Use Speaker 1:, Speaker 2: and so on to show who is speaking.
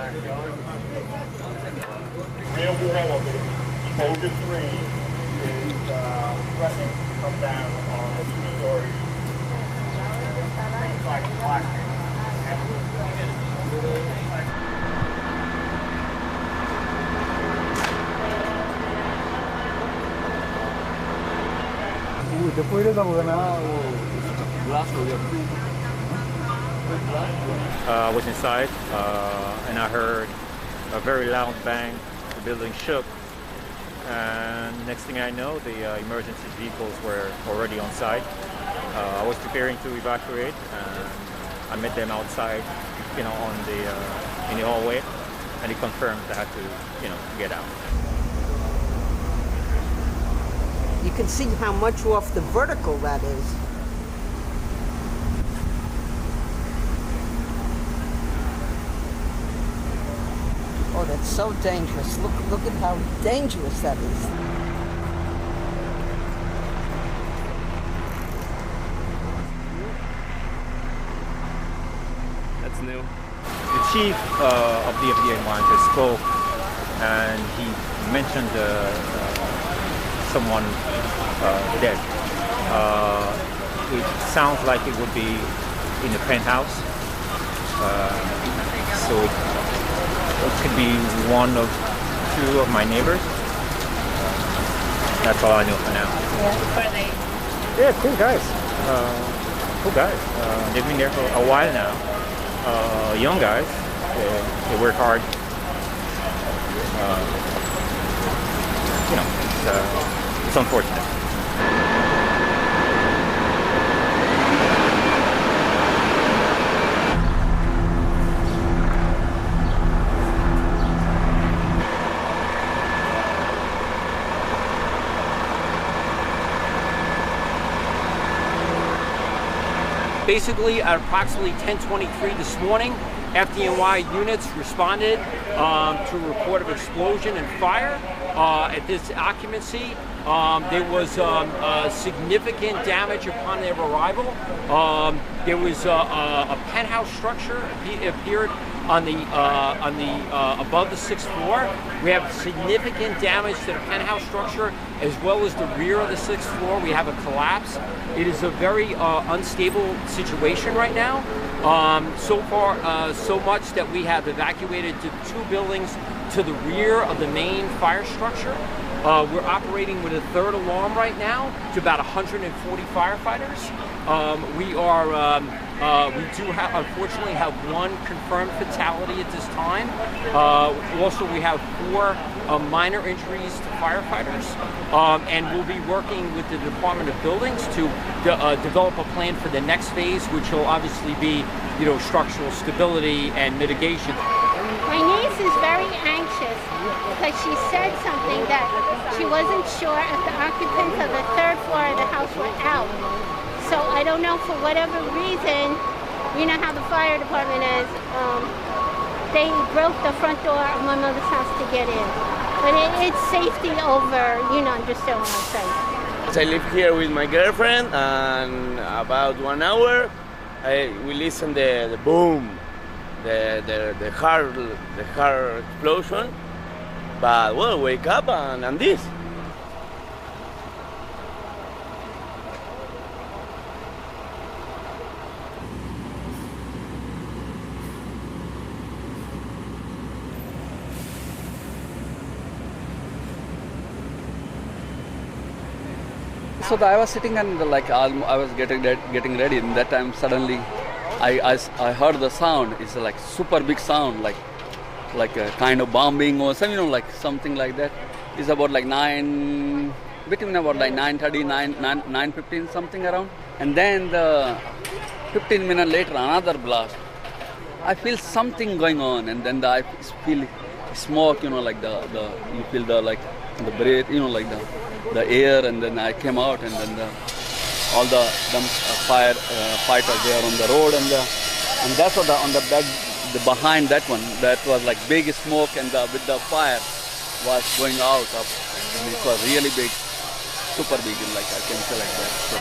Speaker 1: backyard. Real development, Focus 3 is threatening to come down on 2 stories. Things like plastic.
Speaker 2: I was inside and I heard a very loud bang. The building shook, and next thing I know, the emergency vehicles were already on site. I was preparing to evacuate, and I met them outside, on in the hallway, and he confirmed that I had to, get out.
Speaker 3: You can see how much off the vertical that is. Oh, that's so dangerous. Look at how dangerous that is.
Speaker 2: That's new. The chief of the FDNY just spoke, and he mentioned someone dead. It sounds like it would be in the penthouse. So it could be one of 2 of my neighbors. That's all I know for now.
Speaker 3: Yeah.
Speaker 2: Yeah, cool guys. They've been there for a while now. Young guys. They work hard. It's unfortunate.
Speaker 4: Basically, at approximately 10:23 this morning, FDNY units responded to a report of explosion and fire at this occupancy. There was significant damage upon their arrival. There was a penthouse structure appeared on the above the 6th floor. We have significant damage to the penthouse structure as well as the rear of the 6th floor. We have a collapse. It is a very unstable situation right now. So far, so much that we have evacuated to 2 buildings to the rear of the main fire structure. We're operating with a 3rd alarm right now to about 140 firefighters. We do unfortunately have 1 confirmed fatality at this time. Also, we have 4 minor injuries to firefighters, and we'll be working with the Department of Buildings to develop a plan for the next phase, which will obviously be, structural stability and mitigation.
Speaker 5: My niece is very anxious because she said something that she wasn't sure if the occupants of the 3rd floor of the house were out. So I don't know, for whatever reason, you know how the fire department is, they broke the front door of my mother's house to get in. But it's safety over, understand what I'm saying.
Speaker 6: I live here with my girlfriend, and about 1 hour, we listen the boom, the hard explosion. But well, wake up and this.
Speaker 7: So I was sitting and I was getting ready, and that time suddenly I heard the sound. It's like super big sound, like a kind of bombing or something, like something like that. It's about between about 9:30, 9:15, something around. And then 15 minutes later, another blast. I feel something going on, and then I feel smoke, like you feel the breath, like the air, and then I came out, and then all the firefighters they are on the road, and that's what on the back, behind that one, that was like big smoke, and with the fire was going out, and it was really big, super big, like I can say like that. So.